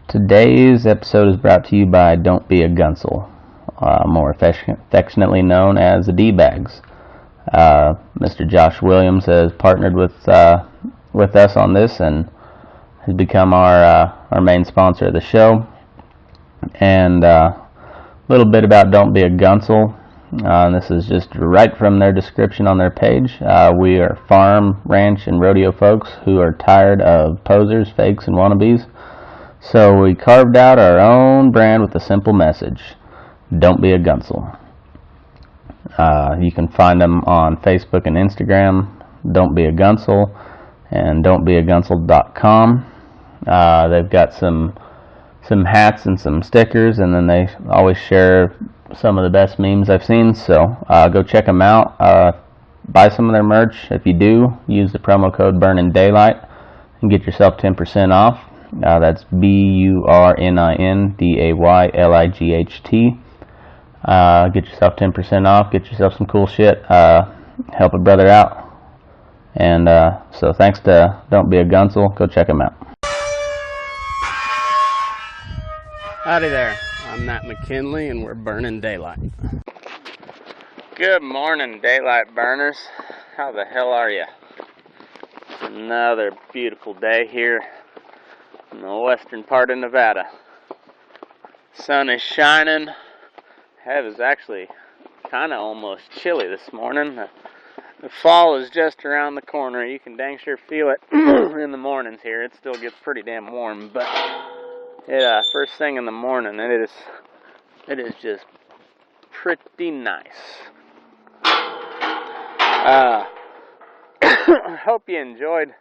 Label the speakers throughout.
Speaker 1: Today's episode is brought to you by Don't Be a Gunsel, more affectionately known as the D-Bags. Mr. Josh Williams has partnered with us on this and has become our main sponsor of the show. And a little bit about Don't Be a Gunsel. This is just right from their description on their page. We are farm, ranch, and rodeo folks who are tired of posers, fakes, and wannabes. So we carved out our own brand with a simple message: don't be a Gunsel. You can find them on Facebook and Instagram, Don't Be a Gunsel, and don'tbeagunsel.com. They've got some hats and some stickers, and then they always share some of the best memes I've seen. So go check them out. Buy some of their merch. If you do, use the promo code BurninDaylight and get yourself 10% off. That's BURNINDAYLIGHT. Get yourself 10% off. Get yourself some cool shit. Help a brother out. And so thanks to Don't Be a Gunsel. Go check them out.
Speaker 2: Howdy there. I'm Matt McKinley, and we're burning daylight. Good morning, daylight burners. How the hell are you? It's another beautiful day here in the western part of Nevada. Sun is shining. It was actually kind of almost chilly this morning. The fall is just around the corner. You can dang sure feel it in the mornings here. It still gets pretty damn warm, but first thing in the morning, it is just pretty nice. I hope you enjoyed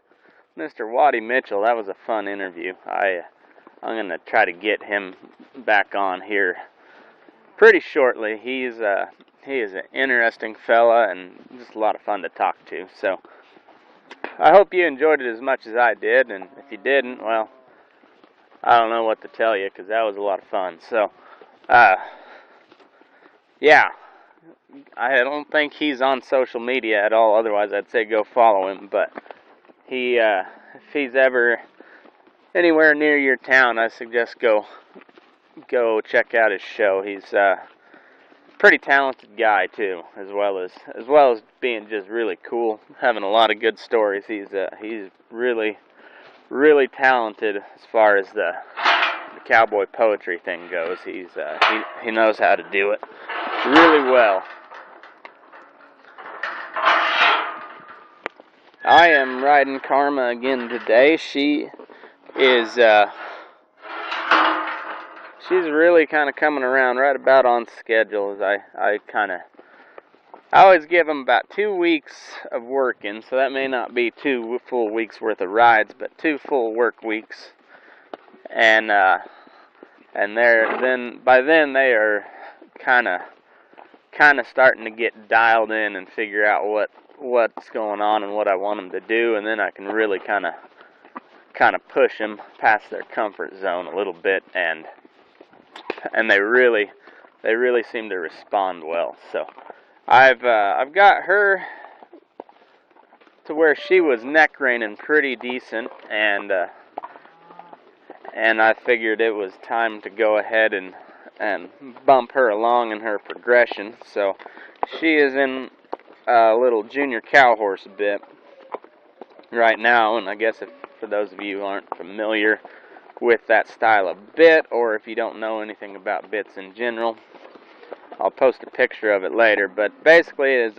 Speaker 2: Mr. Waddy Mitchell. That was a fun interview. I'm going to try to get him back on here pretty shortly. He is an interesting fella and just a lot of fun to talk to. So I hope you enjoyed it as much as I did, and if you didn't, well, I don't know what to tell you, because that was a lot of fun. So yeah, I don't think he's on social media at all. Otherwise, I'd say go follow him. But if he's ever anywhere near your town, I suggest go check out his show. He's a pretty talented guy too, as well as being just really cool, having a lot of good stories. He's really talented as far as the cowboy poetry thing goes. He knows how to do it really well. I am riding Karma again today. She's really kind of coming around right about on schedule. As I always give them about 2 weeks of working, so that may not be 2 full weeks worth of rides, but 2 full work weeks. And by then they are kind of starting to get dialed in and figure out what's going on and what I want them to do, and then I can really kind of push them past their comfort zone a little bit, and they really seem to respond well. So I've got her to where she was neck reining pretty decent, and I figured it was time to go ahead and bump her along in her progression. So she is in a little junior cow horse bit right now, and I guess for those of you who aren't familiar with that style of bit, or if you don't know anything about bits in general, I'll post a picture of it later. But basically, it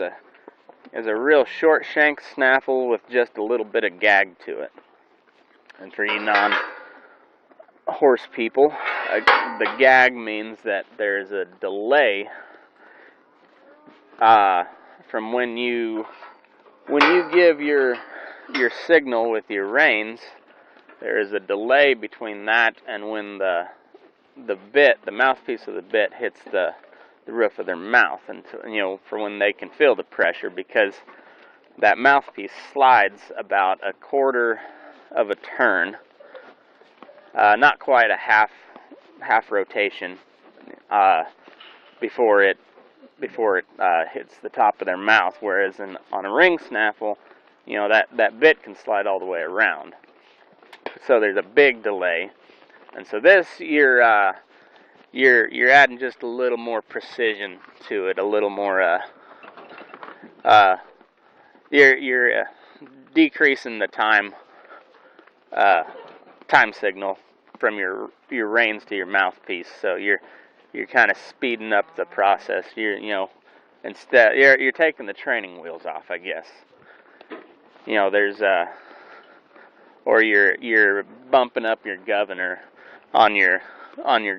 Speaker 2: is a real short shank snaffle with just a little bit of gag to it. And for you non-horse people, the gag means that there's a delay from when you give your signal with your reins. There is a delay between that and when the mouthpiece of the bit hits the roof of their mouth, and for when they can feel the pressure, because that mouthpiece slides about a quarter of a turn, not quite a half rotation, before it hits the top of their mouth. Whereas on a ring snaffle, that bit can slide all the way around. So there's a big delay. And so this, you're adding just a little more precision to it, a little more, you're decreasing the time signal from your reins to your mouthpiece. So you're kind of speeding up the process. Instead you're taking the training wheels off, I guess. There's or you're bumping up your governor on your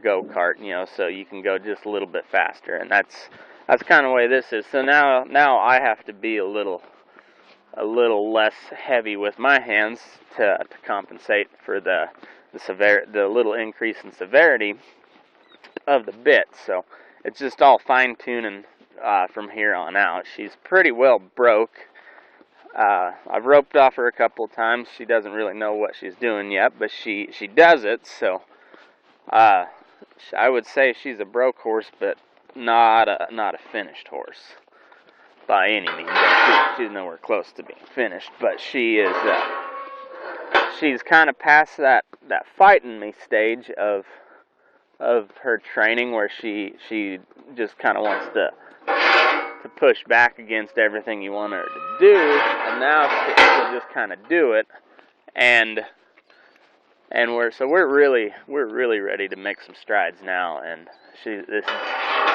Speaker 2: go-kart, so you can go just a little bit faster, and that's kind of the way this is. So now I have to be a little less heavy with my hands to compensate for the little increase in severity of the bit. So it's just all fine-tuning from here on out. She's pretty well broke. I've roped off her a couple of times. She doesn't really know what she's doing yet, but she does it. So I would say she's a broke horse, but not a finished horse by any means. She's nowhere close to being finished, but she's kind of past that fighting me stage of her training, where she just kind of wants to push back against everything you want her to do, and now she'll just kind of do it, and we're really ready to make some strides now, and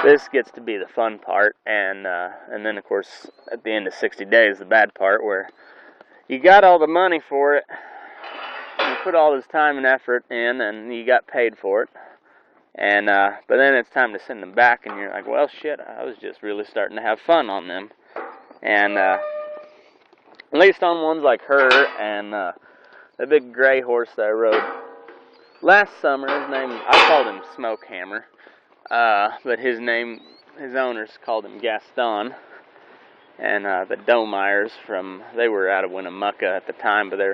Speaker 2: this gets to be the fun part, and then of course at the end of 60 days, the bad part, where you got all the money for it, you put all this time and effort in, and you got paid for it. And but then it's time to send them back, and you're like, well, shit, I was just really starting to have fun on them. And at least on ones like her and the big gray horse that I rode last summer, I called him Smoke Hammer, but his owners called him Gaston. And the Domeyers they were out of Winnemucca at the time, but they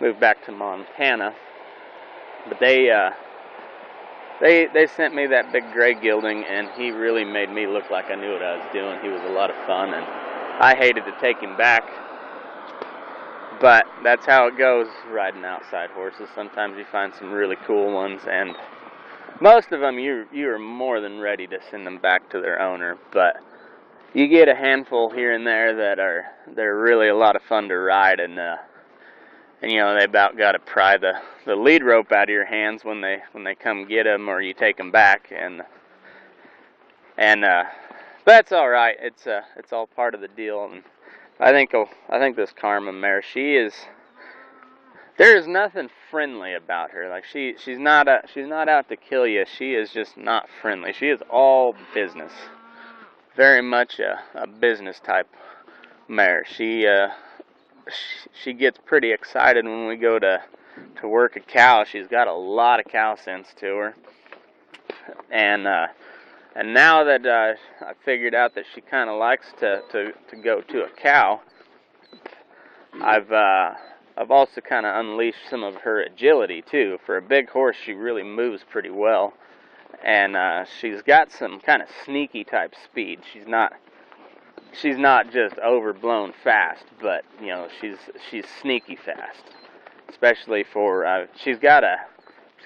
Speaker 2: moved back to Montana. But they sent me that big gray gelding, and he really made me look like I knew what I was doing. He was a lot of fun, and I hated to take him back, but that's how it goes riding outside horses. Sometimes you find some really cool ones, and most of them you are more than ready to send them back to their owner, but you get a handful here and there they're really a lot of fun to ride, and they about got to pry the lead rope out of your hands when they come get them, or you take them back, and that's all right. It's all part of the deal, and I think this Karma mare, there is nothing friendly about her. Like she's not out to kill you. She is just not friendly. She is all business, very much a business type mare. She gets pretty excited when we go to work a cow. She's got a lot of cow sense to her, and now that I figured out that she kind of likes to go to a cow, I've also kind of unleashed some of her agility too. For a big horse, she really moves pretty well, and she's got some kind of sneaky type speed. She's not just overblown fast, but she's sneaky fast, especially for she's got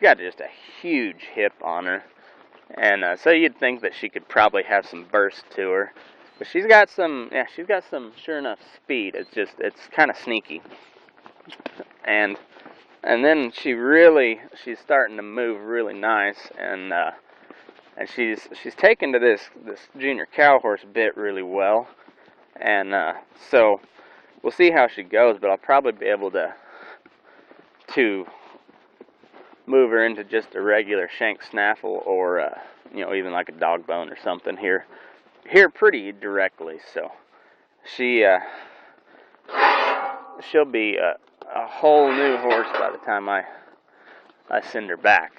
Speaker 2: just a huge hip on her, and so you'd think that she could probably have some burst to her, but she's got some sure enough speed. It's kind of sneaky, and then she's starting to move really nice, and she's taken to this junior cow horse bit really well, and so we'll see how she goes. But I'll probably be able to move her into just a regular shank snaffle, or even like a dog bone or something here pretty directly. So she'll be a whole new horse by the time I send her back,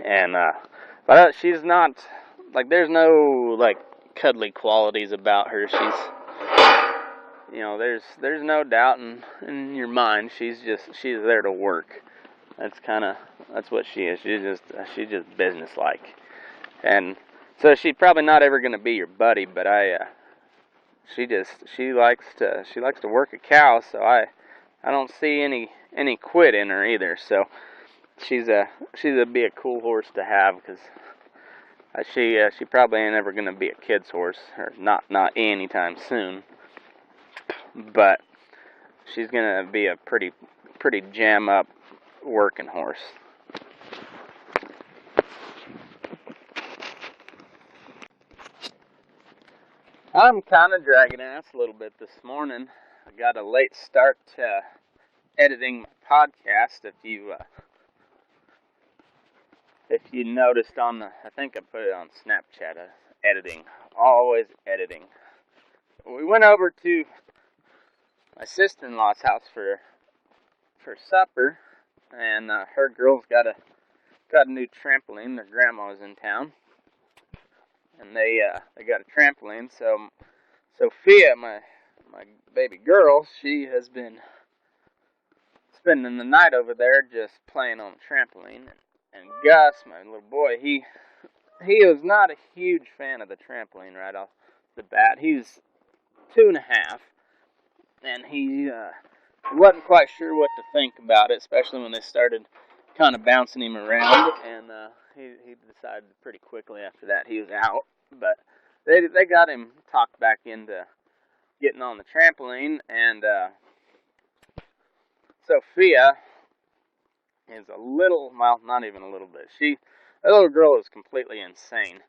Speaker 2: and but she's not, like, there's no, like, cuddly qualities about her. She's, there's no doubt in your mind. She's there to work. That's what she is. She's just businesslike. And so she's probably not ever going to be your buddy, but she likes to work a cow, so I don't see any quit in her either. So she's be a cool horse to have, because she probably ain't ever gonna be a kid's horse, or not anytime soon. But she's gonna be a pretty jam up working horse. I'm kind of dragging ass a little bit this morning. I got a late start to editing my podcast. If you noticed on I think I put it on Snapchat, editing, always editing. We went over to my sister-in-law's house for supper, and her girls got a new trampoline. Their grandma was in town, and they got a trampoline. So Sophia, my baby girl, she has been spending the night over there just playing on the trampoline. And Gus, my little boy, he was not a huge fan of the trampoline right off the bat. He was 2.5, and he wasn't quite sure what to think about it, especially when they started kind of bouncing him around. And he decided pretty quickly after that he was out. But they got him talked back into getting on the trampoline, and Sophia is a little, well, not even a little bit. That little girl is completely insane.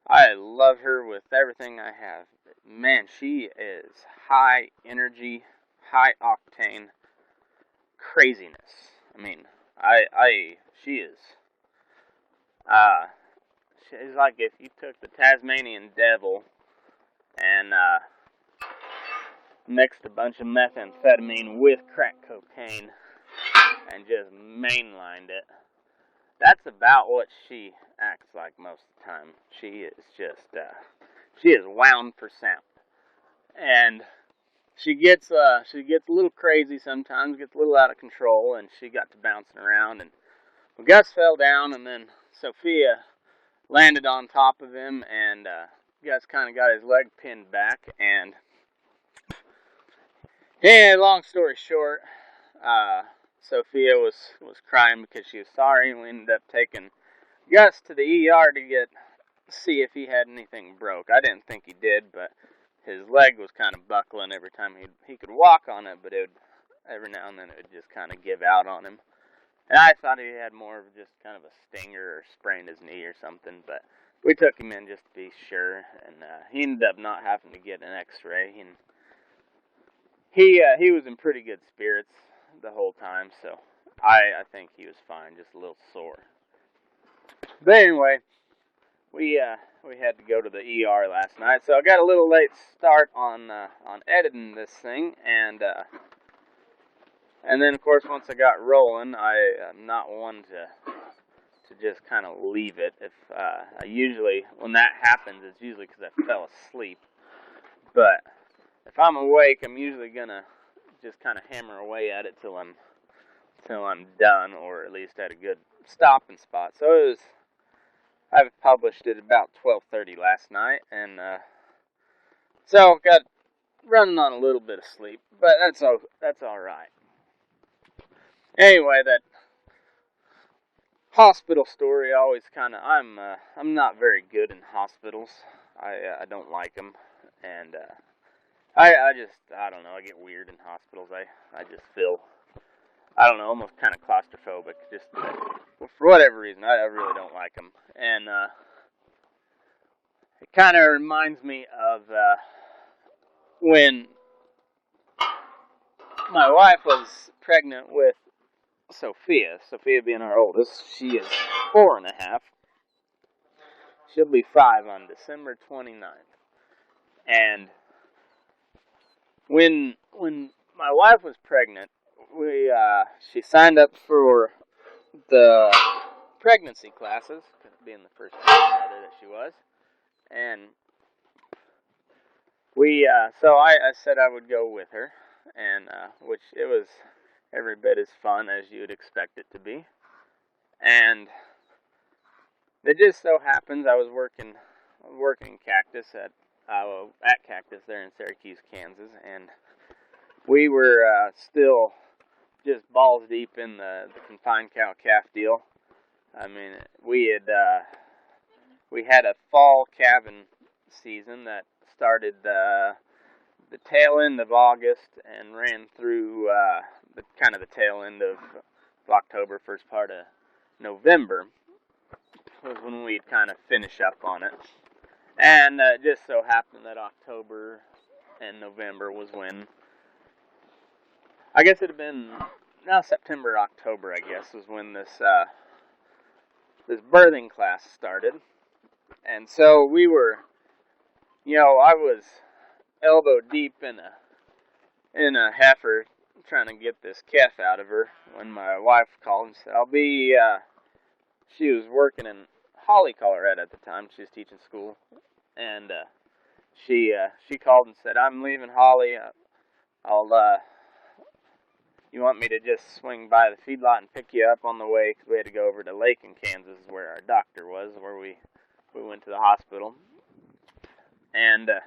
Speaker 2: I love her with everything I have. Man, she is high energy, high octane craziness. I mean, she is. She's like if you took the Tasmanian devil and mixed a bunch of methamphetamine with crack cocaine and just mainlined it. That's about what she acts like most of the time. She is just, she is wound for sound. And she gets a little crazy sometimes, gets a little out of control, and she got to bouncing around. And Gus fell down, and then Sophia landed on top of him, and Gus kind of got his leg pinned back. And yeah, long story short, Sophia was crying because she was sorry, and we ended up taking Gus to the ER to see if he had anything broke. I didn't think he did, but his leg was kind of buckling every time he could walk on it, but every now and then it would just kind of give out on him. And I thought he had more of just kind of a stinger or sprained his knee or something, but we took him in just to be sure, and he ended up not having to get an x-ray, and he was in pretty good spirits the whole time, so I think he was fine, just a little sore. But anyway, we had to go to the ER last night, so I got a little late start on editing this thing, and then of course once I got rolling, I'm not one to just kind of leave it. If I usually, when that happens, it's usually because I fell asleep. But if I'm awake, I'm usually gonna just kind of hammer away at it till I'm done, or at least at a good stopping spot. So I published it about 12:30 last night, and so got running on a little bit of sleep, but that's all right. Anyway, that hospital story always kind of, I'm not very good in hospitals. I don't like them, and I don't know, I get weird in hospitals. I just feel, I don't know, almost kind of claustrophobic, just for whatever reason. I really don't like them, and it kind of reminds me of when my wife was pregnant with Sophia being our oldest. She is 4.5. She'll be 5 on December 29th. And when my wife was pregnant, she signed up for the pregnancy classes, being the first mother that she was. And so I said I would go with her, and which it was every bit as fun as you would expect it to be. And it just so happens I was working Cactus at Cactus there in Syracuse, Kansas, and we were still just balls deep in the confined cow-calf deal. I mean, we had a fall calving season that started the tail end of August and ran through the tail end of October, first part of November was when we'd kind of finish up on it. And it just so happened that October and November was when, I guess it had been, September, October, I guess, was when this birthing class started. And so we were, I was elbow deep in a heifer trying to get this calf out of her when my wife called and said, she was working in Holly, Colorado at the time. She was teaching school. And she called and said, I'm leaving Holly. You want me to just swing by the feedlot and pick you up on the way? Because we had to go over to Lake in Kansas where our doctor was, where we went to the hospital. And I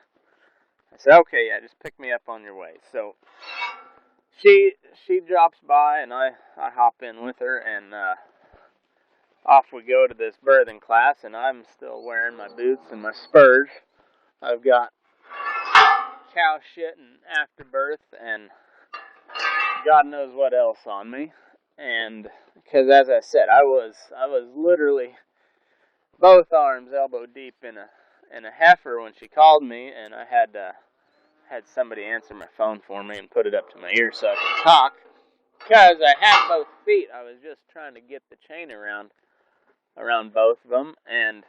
Speaker 2: said, okay, yeah, just pick me up on your way. So she drops by, and I hop in with her, and off we go to this birthing class, and I'm still wearing my boots and my spurs. I've got cow shit and afterbirth and God knows what else on me. And because, as I said, I was literally both arms elbow deep in a heifer when she called me, and I had somebody answer my phone for me and put it up to my ear so I could talk. Because I had both feet, I was just trying to get the chain around both of them, and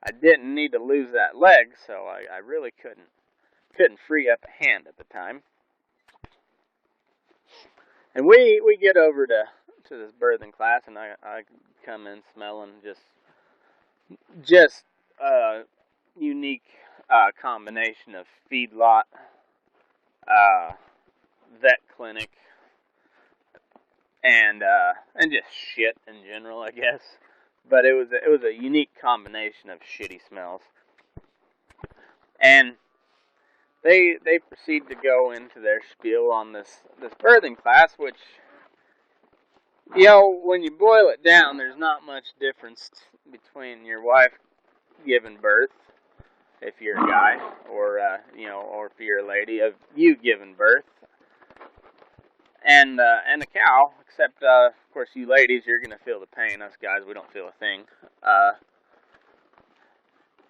Speaker 2: I didn't need to lose that leg, so I really couldn't free up a hand at the time. And we get over to this birthing class, and I come in smelling just a unique combination of feedlot, vet clinic, and just shit in general, I guess. But it was a unique combination of shitty smells. And they proceed to go into their spiel on this birthing class, which, when you boil it down, there's not much difference between your wife giving birth, if you're a guy, or if you're a lady, of you giving birth, and a cow. Except, of course, you ladies, you're gonna feel the pain. Us guys, we don't feel a thing.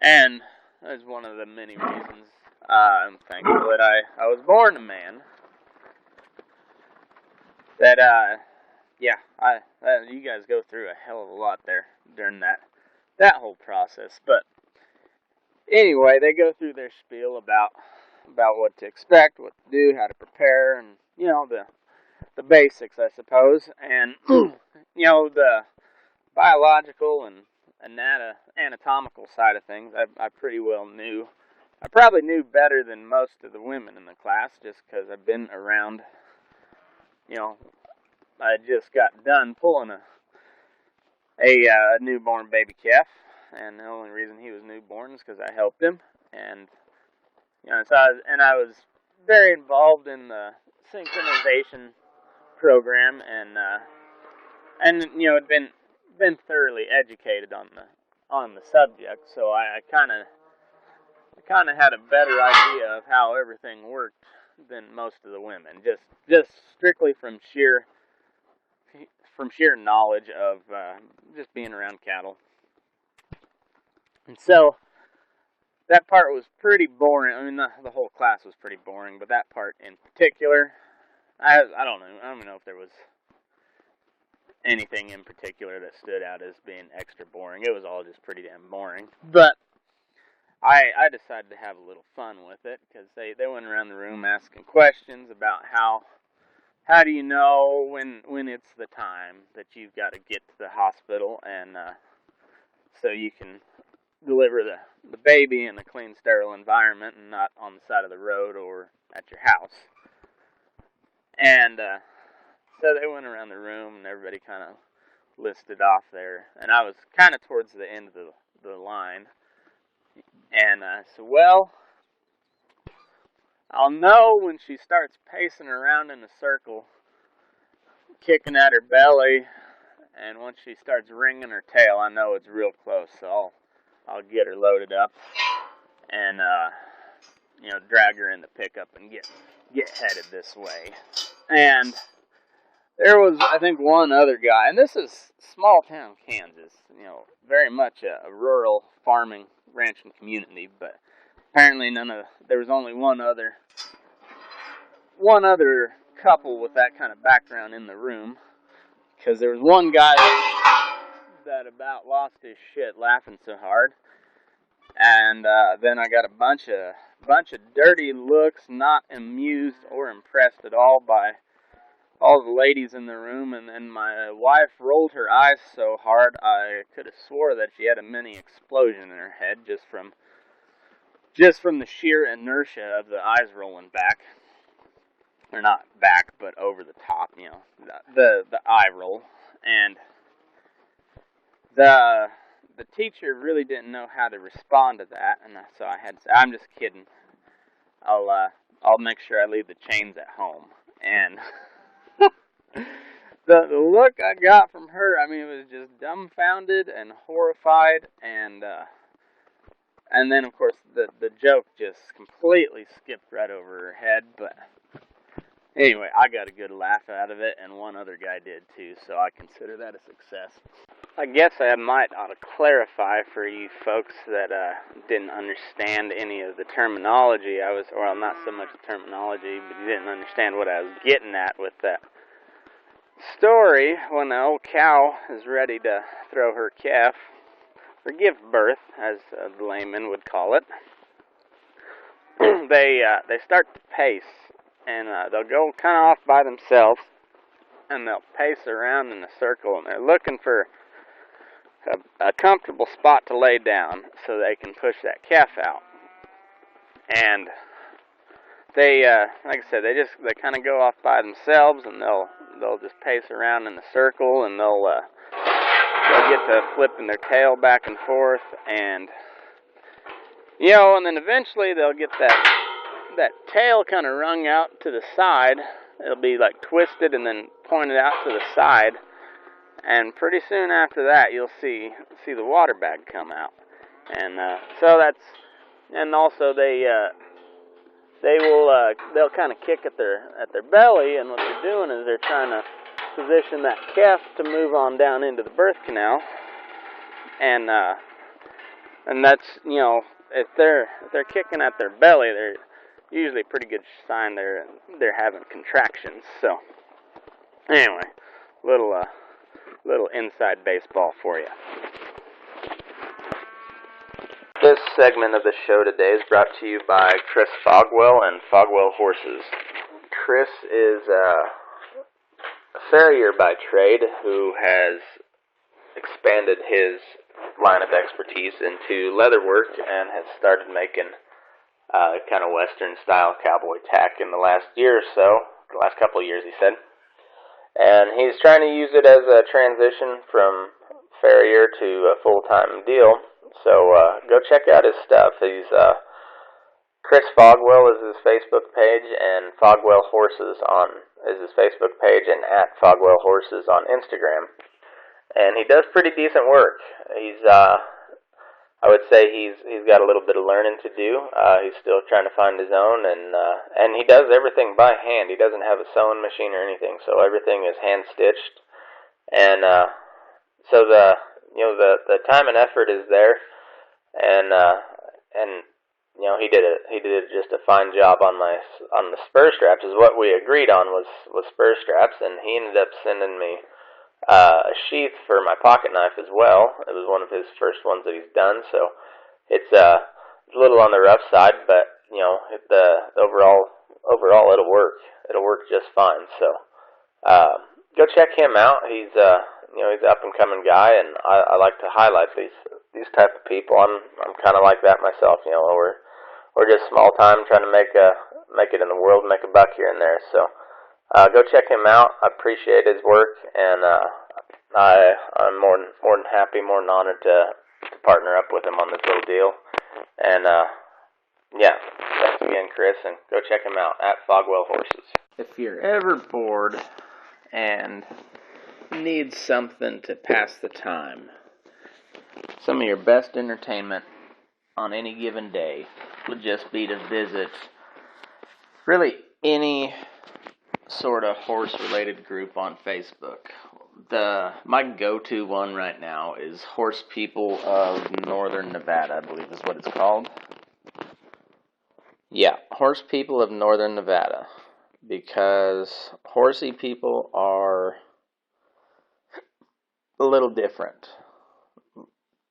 Speaker 2: And that's one of the many reasons I'm thankful that I was born a man. That you guys go through a hell of a lot there during that whole process. But anyway, they go through their spiel about what to expect, what to do, how to prepare, and the basics, I suppose. And the biological and anatomical side of things, I pretty well knew. I probably knew better than most of the women in the class, just because I've been around. I just got done pulling a newborn baby calf, and the only reason he was newborn is because I helped him. And I was very involved in the synchronization program, and had been thoroughly educated on the subject, so I kind of had a better idea of how everything worked than most of the women, just strictly from sheer knowledge of just being around cattle. And so that part was pretty boring. I mean, the whole class was pretty boring, but that part in particular, I don't know. I don't know if there was anything in particular that stood out as being extra boring. It was all just pretty damn boring. But I decided to have a little fun with it, because they went around the room asking questions about how do you know when it's the time that you've got to get to the hospital, and so you can deliver the baby in a clean, sterile environment and not on the side of the road or at your house. And so they went around the room, and everybody kind of listed off there, and I was kind of towards the end of the line. And I said, well, I'll know when she starts pacing around in a circle kicking at her belly, and once she starts wringing her tail, I know it's real close, so I'll get her loaded up and drag her in the pickup and get headed this way. And there was, I think, one other guy, and this is small town Kansas, very much a rural farming, ranching community, but apparently there was only one other couple with that kind of background in the room, because there was one guy that about lost his shit laughing so hard, and then I got a bunch of dirty looks, not amused or impressed at all by all the ladies in the room, and then my wife rolled her eyes so hard I could have swore that she had a mini explosion in her head just from the sheer inertia of the eyes rolling back. Or not back, but over the top, the eye roll. And the teacher really didn't know how to respond to that, and so I had to say, "I'm just kidding. I'll make sure I leave the chains at home." And the look I got from her, I mean, it was just dumbfounded and horrified, and then of course the joke just completely skipped right over her head. But anyway, I got a good laugh out of it, and one other guy did too, so I consider that a success. I guess I might ought to clarify for you folks that didn't understand any of the terminology. Well, not so much the terminology, but you didn't understand what I was getting at with that story. When the old cow is ready to throw her calf, or give birth, as the layman would call it, they start to pace, and they'll go kind of off by themselves, and they'll pace around in a circle, and they're looking for a comfortable spot to lay down so they can push that calf out. And they, like I said, they kind of go off by themselves, and they'll just pace around in a circle, and they'll get to flipping their tail back and forth, and and then eventually they'll get that tail kind of wrung out to the side. It'll be like twisted and then pointed out to the side, and pretty soon after that you'll see the water bag come out. And so that's, and also they'll kind of kick at their belly, and what they're doing is they're trying to position that calf to move on down into the birth canal, and that's, if they're kicking at their belly, they're usually a pretty good sign they're having contractions. So anyway, little inside baseball for you. This segment of the show today is brought to you by Kris Fogwell and Fogwell Horses. Kris is a farrier by trade who has expanded his line of expertise into leatherwork and has started making kind of Western-style cowboy tack in the last year or so, the last couple of years, he said. And he's trying to use it as a transition from farrier to a full-time deal. So go check out his stuff. He's Kris Fogwell is his Facebook page, and Fogwell Horses is his Facebook page, and at Fogwell Horses on Instagram. And he does pretty decent work. He's I would say he's got a little bit of learning to do. He's still trying to find his own, and he does everything by hand. He doesn't have a sewing machine or anything, so everything is hand stitched. And so the time and effort is there, and he did just a fine job on the spur straps. Is what we agreed on was spur straps, and he ended up sending me a sheath for my pocket knife as well. It was one of his first ones that he's done, so it's a little on the rough side, but the overall it'll work. It'll work just fine. So go check him out. He's he's an up and coming guy, and I like to highlight these type of people. I'm kind of like that myself. We're just small time trying to make it in the world, make a buck here and there. So go check him out. I appreciate his work, and I'm more than happy, more than honored to partner up with him on this little deal. And thanks again, Kris, and go check him out at Fogwell Horses. If you're ever bored and need something to pass the time, some of your best entertainment on any given day would just be to visit really any sort of horse-related group on Facebook. My go-to one right now is Horse People of Northern Nevada, I believe is what it's called. Yeah, Horse People of Northern Nevada, because horsey people are a little different,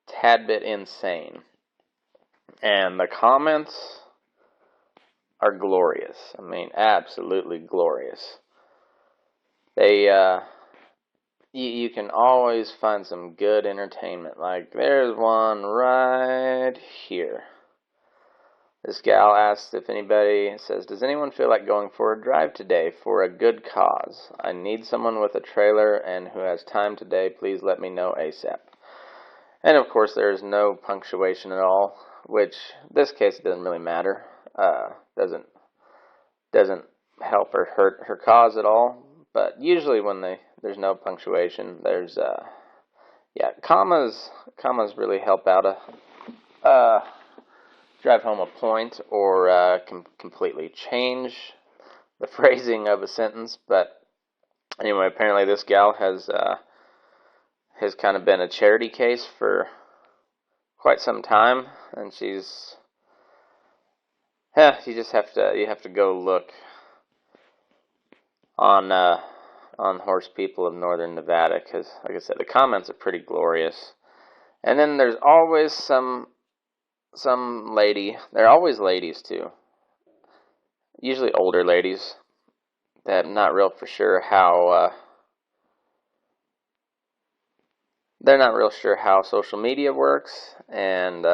Speaker 2: tad bit insane, and the comments are glorious. I mean, absolutely glorious. You can always find some good entertainment. Like, there's one right here. This gal asks if anybody says, does anyone feel like going for a drive today for a good cause? I need someone with a trailer and who has time today. Please let me know ASAP. And of course, there's no punctuation at all, which in this case it doesn't really matter. Doesn't help or hurt her cause at all. But usually when there's no punctuation, there's commas really help out drive home a point or completely change the phrasing of a sentence. But anyway, apparently this gal has kind of been a charity case for quite some time, and you have to go look on Horse People of Northern Nevada, because, like I said, the comments are pretty glorious. And then there's always some lady. They're always ladies too. Usually older ladies that I'm not real sure how. They're not real sure how social media works, and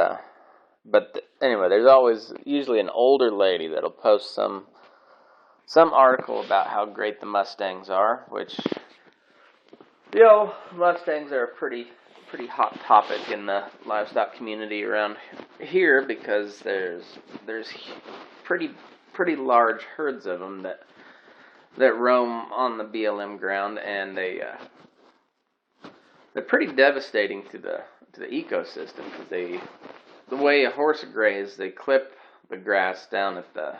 Speaker 2: anyway, there's always usually an older lady that'll post some article about how great the Mustangs are, which, Mustangs are a pretty hot topic in the livestock community around here, because there's pretty large herds of them that roam on the BLM ground, and they're pretty devastating to the ecosystem, because the way a horse grazes, they clip the grass down at the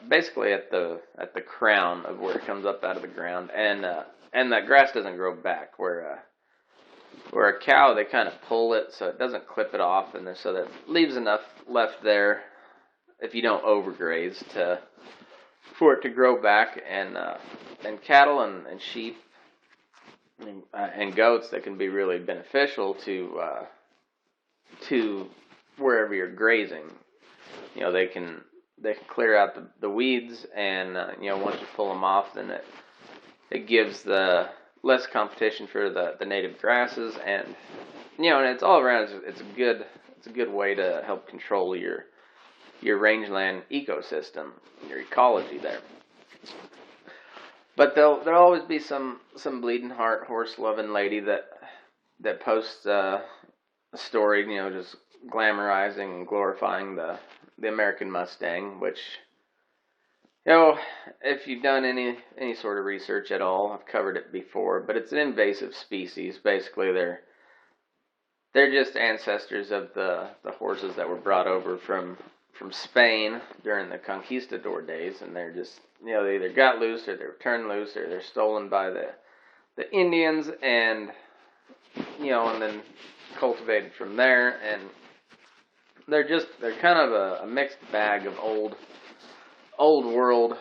Speaker 2: basically at the crown of where it comes up out of the ground, and that grass doesn't grow back. Where a cow, they kind of pull it so it doesn't clip it off, and so that leaves enough left there, if you don't overgraze, for it to grow back. And cattle and sheep and goats, that can be really beneficial to wherever you're grazing. They can clear out the weeds, and once you pull them off, then it gives the less competition for the native grasses, and and it's all around. It's a good way to help control your rangeland ecosystem, your ecology there. But there'll always be some bleeding heart, horse loving lady that posts a story, just glamorizing and glorifying the American Mustang, which, if you've done any sort of research at all, I've covered it before, but it's an invasive species. Basically, they're just ancestors of the horses that were brought over from Spain during the conquistador days, and they're just, they either got loose, or they were turned loose, or they're stolen by the Indians, and and then cultivated from there. And they're kind of a mixed bag of old world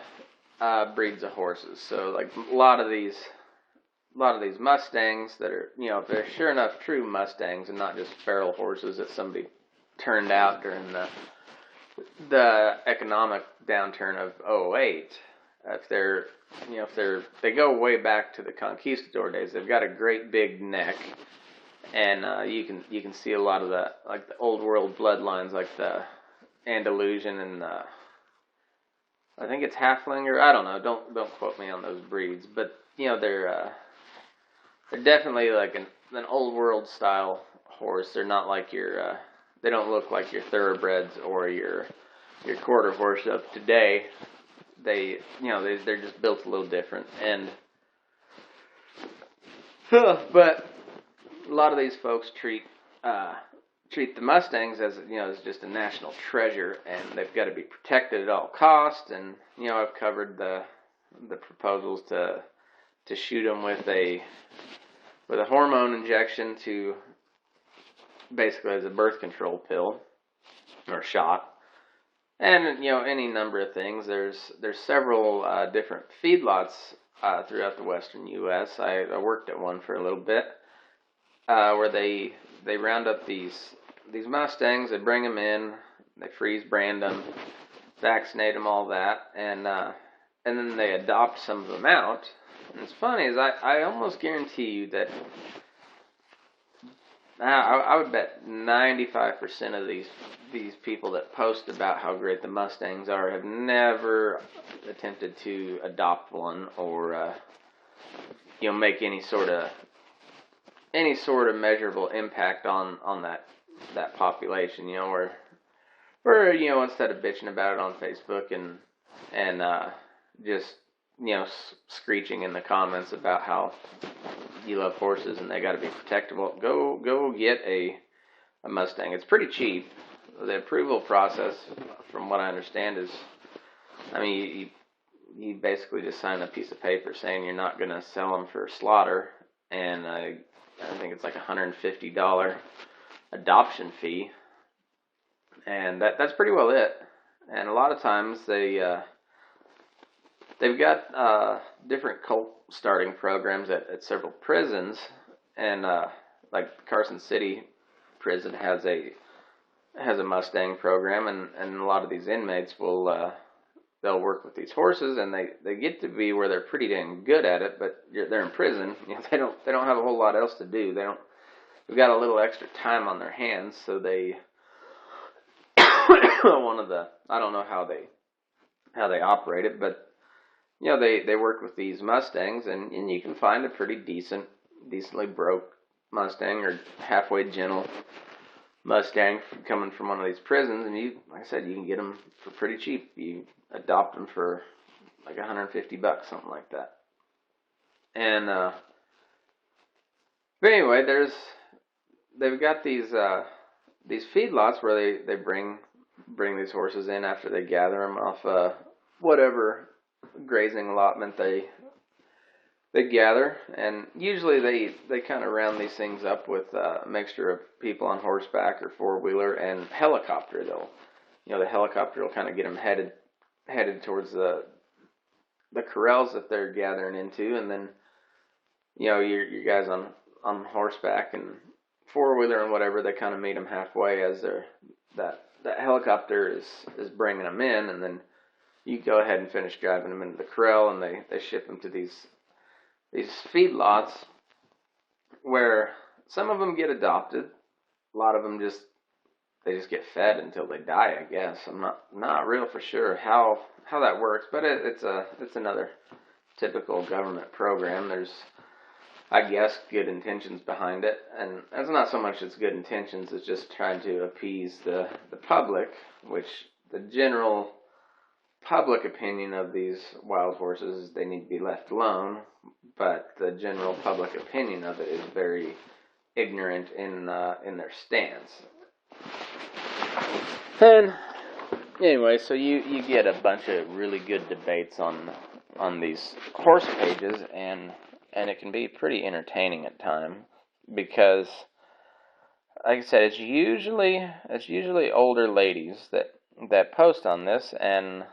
Speaker 2: breeds of horses. So, like, a lot of these Mustangs that are, if they're sure enough true Mustangs and not just feral horses that somebody turned out during the economic downturn of '08, if they go way back to the conquistador days, they've got a great big neck, and you can see a lot of the old world bloodlines, like the Andalusian and I think it's Halflinger. I don't know. Don't quote me on those breeds, but they're definitely like an old world style horse. They're not like they don't look like your thoroughbreds or your quarter horse of today. they're just built a little different, and but a lot of these folks treat the Mustangs as as just a national treasure, and they've got to be protected at all costs. And I've covered the proposals to shoot them with a hormone injection, to basically as a birth control pill or shot, and any number of things. There's several different feedlots throughout the western U.S. I worked at one for a little bit, where they round up these Mustangs, they bring them in, they freeze brand them, vaccinate them, all that, and then they adopt some of them out. And it's funny, is I almost guarantee you that I would bet 95% of these people that post about how great the Mustangs are have never attempted to adopt one, or make any sort of measurable impact on that population. Where instead of bitching about it on Facebook and just screeching in the comments about how you love horses and they got to be protected, well, go get a Mustang. It's pretty cheap. The approval process, from what I understand, is, you basically just sign a piece of paper saying you're not going to sell them for slaughter, and I think it's like $150 adoption fee, and that's pretty well it. And a lot of times they've got different cult starting programs at several prisons, and like Carson City prison has a Mustang program, and a lot of these inmates will they'll work with these horses, and they get to be where they're pretty dang good at it, but they're in prison. They don't have a whole lot else to do. They've got a little extra time on their hands, so they I don't know how they operate it, but they work with these Mustangs, and you can find a pretty decently broke Mustang or halfway gentle Mustang coming from one of these prisons, and like I said, you can get them for pretty cheap. You adopt them for like $150, something like that. And but anyway, they've got these feedlots where they bring these horses in after they gather them off whatever grazing allotment they gather, and usually they kind of round these things up with a mixture of people on horseback or four-wheeler and helicopter. The helicopter will kind of get them headed towards the corrals that they're gathering into, and then your guys on horseback and four-wheeler and whatever, they kind of meet them halfway as that helicopter is bringing them in, and then you go ahead and finish driving them into the corral, and they ship them to these feedlots, where some of them get adopted. A lot of them just get fed until they die, I guess. I'm not real for sure how that works, but it's another typical government program. There's, I guess, good intentions behind it, and it's not so much it's good intentions, it's just trying to appease the public, which the general public opinion of these wild horses is they need to be left alone, but the general public opinion of it is very ignorant in their stance. And anyway, so you get a bunch of really good debates on these horse pages, and it can be pretty entertaining at times, because, like I said, it's usually older ladies that post on this. And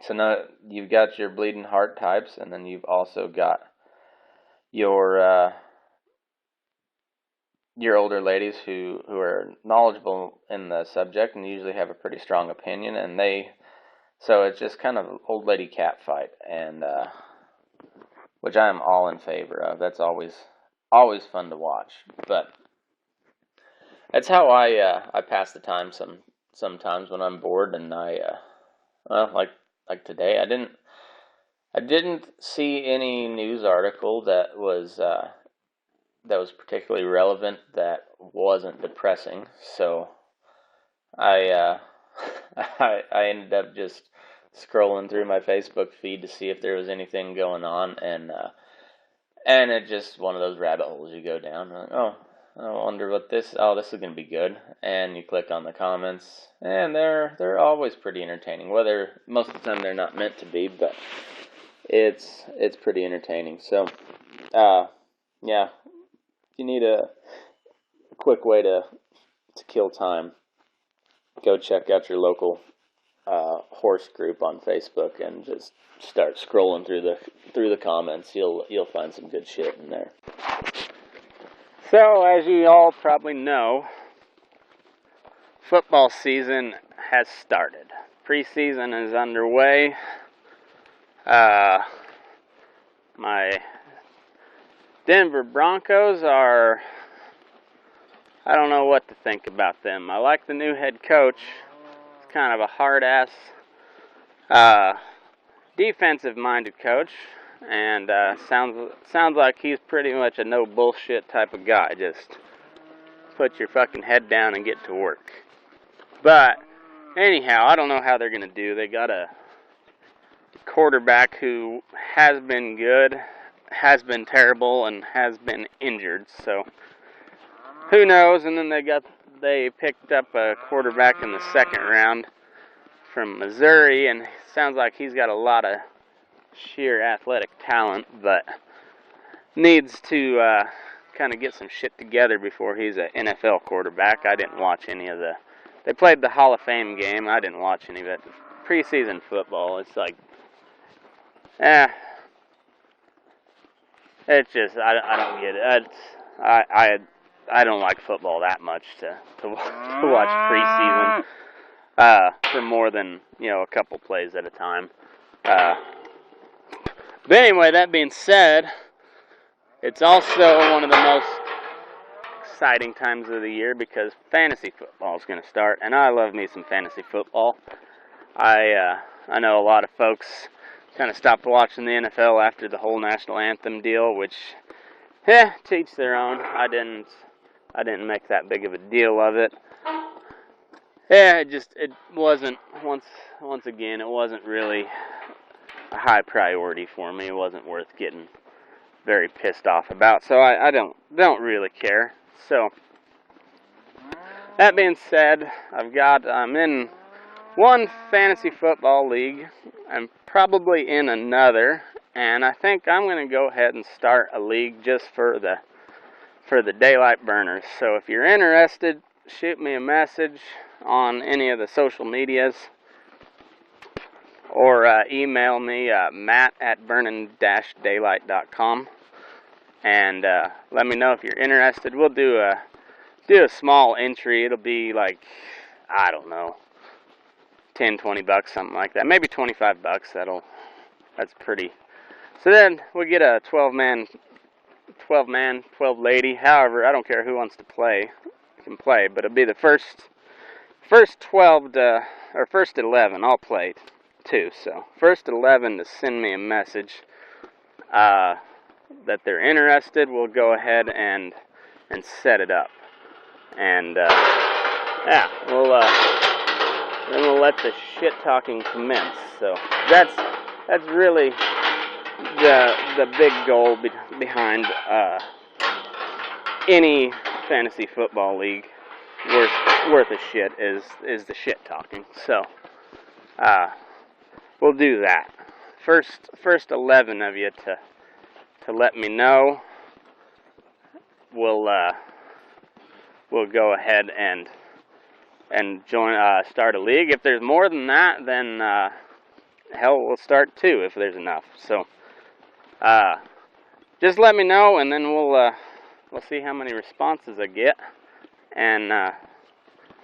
Speaker 2: so now you've got your bleeding heart types, and then you've also got your older ladies who are knowledgeable in the subject and usually have a pretty strong opinion, and so it's just kind of old lady cat fight, and which I am all in favor of. That's always fun to watch, but that's how I pass the time sometimes when I'm bored, and like today, I didn't see any news article that was particularly relevant that wasn't depressing. So I I ended up just
Speaker 1: scrolling through my Facebook feed to see if there was anything going on, and it's just one of those rabbit holes you go down. Like, oh, I wonder what this is going to be good. And you click on the comments, and they're always pretty entertaining. Whether most of the time they're not meant to be, but it's pretty entertaining. So, yeah, if you need a quick way to kill time, go check out your local horse group on Facebook and just start scrolling through the comments. You'll find some good shit in there.
Speaker 2: So, as you all probably know, football season has started. Preseason is underway. My Denver Broncos are, I don't know what to think about them. I like the new head coach. He's kind of a hard-ass, defensive-minded coach. And sounds like he's pretty much a no bullshit type of guy. Just put your fucking head down and get to work. But anyhow, I don't know how they're gonna do. They got a quarterback who has been good, has been terrible, and has been injured. So who knows? And then they picked up a quarterback in the second round from Missouri, and it sounds like he's got a lot of sheer athletic talent, but needs to kind of get some shit together before he's an NFL quarterback. I didn't watch any of they played the Hall of Fame game. I didn't watch any of it. Preseason football, it's like, it's just, I don't get it. I don't like football that much to watch preseason for more than, a couple plays at a time. But anyway, that being said, it's also one of the most exciting times of the year because fantasy football is going to start, and I love me some fantasy football. I know a lot of folks kind of stopped watching the NFL after the whole national anthem deal, which, to each their own. I didn't make that big of a deal of it. It wasn't, once again, it wasn't really a high priority for me. It wasn't worth getting very pissed off about, so I don't really care. So that being said, I'm in one fantasy football league. I'm probably in another, and I think I'm going to go ahead and start a league just for the daylight burners. So if you're interested, shoot me a message on any of the social medias, or email me, matt@burning-daylight.com, and let me know if you're interested. We'll do a small entry. It'll be like, I don't know, $10-20, something like that. Maybe $25. That's pretty. So then we get a 12 lady. However, I don't care who wants to play, can play, but it'll be the first 12 or first 11. I'll play too. So first 11 to send me a message that they're interested. We'll go ahead and set it up, and then we'll let the shit talking commence. So that's really the big goal behind any fantasy football league worth of shit is the shit talking. So we'll do that. First 11 of you to let me know. We'll go ahead and join start a league. If there's more than that, then hell, we'll start 2 if there's enough. So just let me know, and then we'll see how many responses I get, and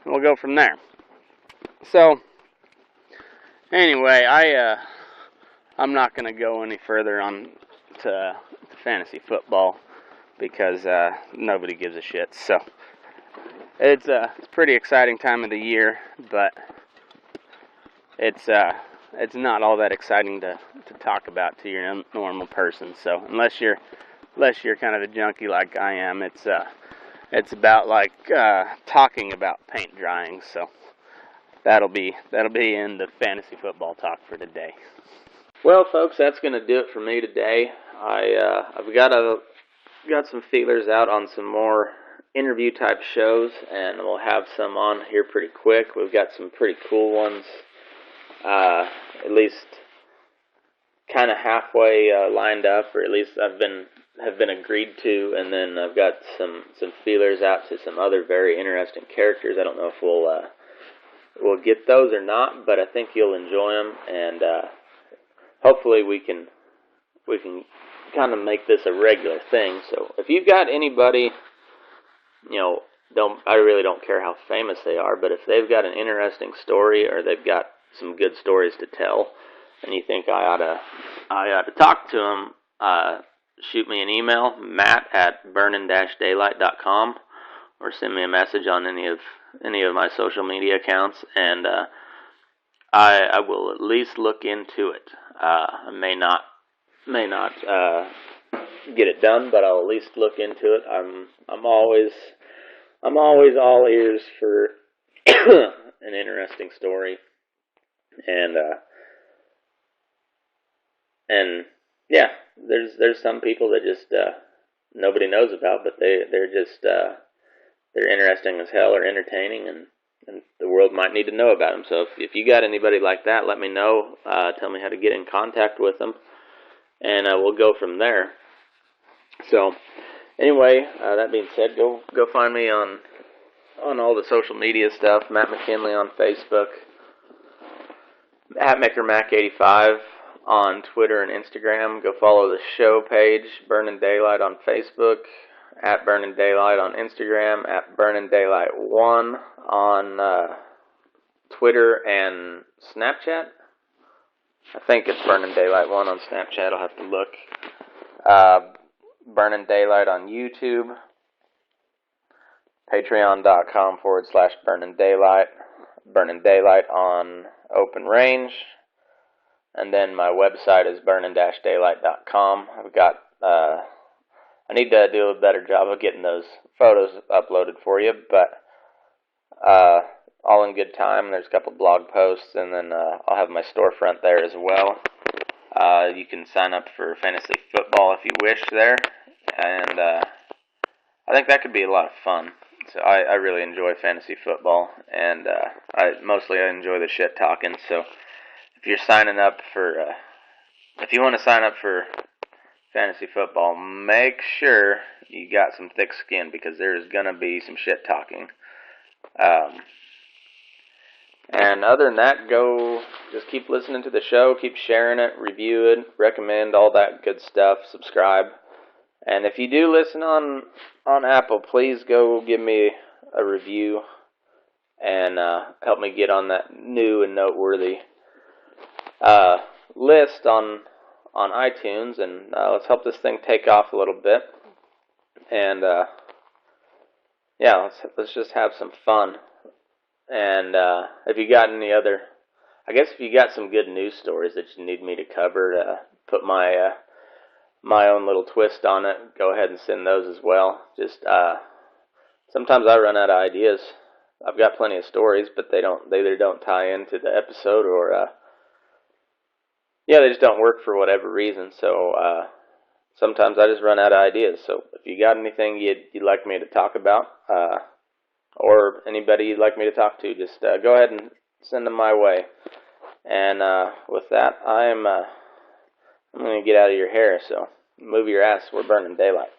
Speaker 2: we'll go from there. So anyway, I'm not going to go any further on to fantasy football because nobody gives a shit. So it's a pretty exciting time of the year, but it's not all that exciting to talk about to your normal person. So unless you're kind of a junkie like I am, it's about like talking about paint drying. So that'll be end of fantasy football talk for today. Well, folks, that's going to do it for me today. I've got some feelers out on some more interview type shows, and we'll have some on here pretty quick. We've got some pretty cool ones, at least kind of halfway lined up, or at least have been agreed to, and then I've got some feelers out to some other very interesting characters. I don't know if we'll get those or not, but I think you'll enjoy them, and hopefully we can kind of make this a regular thing. So if you've got anybody, I really don't care how famous they are, but if they've got an interesting story or they've got some good stories to tell, and you think I ought to talk to them, shoot me an email, matt@burning-daylight.com, or send me a message on any of my social media accounts, and I will at least look into it. I may not get it done, but I'll at least look into it. I'm always all ears for an interesting story, and yeah, there's some people that just nobody knows about, but they're interesting as hell or entertaining, and the world might need to know about them. So if you got anybody like that, let me know. Tell me how to get in contact with them, and we'll go from there. So anyway, that being said, go find me on all the social media stuff. Matt McKinley on Facebook, @MakerMac85 on Twitter and Instagram. Go follow the show page, Burning Daylight on Facebook, @Burning Daylight on Instagram, @BurningDaylight1 on Twitter and Snapchat. I think it's Burning Daylight1 on Snapchat. I'll have to look. Burning Daylight on YouTube. Patreon.com/Burning Daylight. Burning Daylight on Open Range. And then my website is burning-daylight.com. I've got, I need to do a better job of getting those photos uploaded for you, but all in good time. There's a couple blog posts, and then I'll have my storefront there as well. You can sign up for fantasy football if you wish there, and I think that could be a lot of fun. So I really enjoy fantasy football, and I enjoy the shit talking. So if you're signing up for, if you want to sign up for fantasy football, make sure you got some thick skin, because there's gonna be some shit talking. And other than that, just keep listening to the show, keep sharing it, review it, recommend, all that good stuff, subscribe. And if you do listen on Apple, please go give me a review and help me get on that new and noteworthy list on iTunes, and let's help this thing take off a little bit. And yeah, let's just have some fun. And if you got any other, I guess if you got some good news stories that you need me to cover, put my own little twist on it, go ahead and send those as well. Just sometimes I run out of ideas. I've got plenty of stories, but they either don't tie into the episode, or they just don't work for whatever reason. So sometimes I just run out of ideas. So if you got anything you'd like me to talk about, or anybody you'd like me to talk to, just go ahead and send them my way. And with that, I'm going to get out of your hair, so move your ass. We're burning daylight.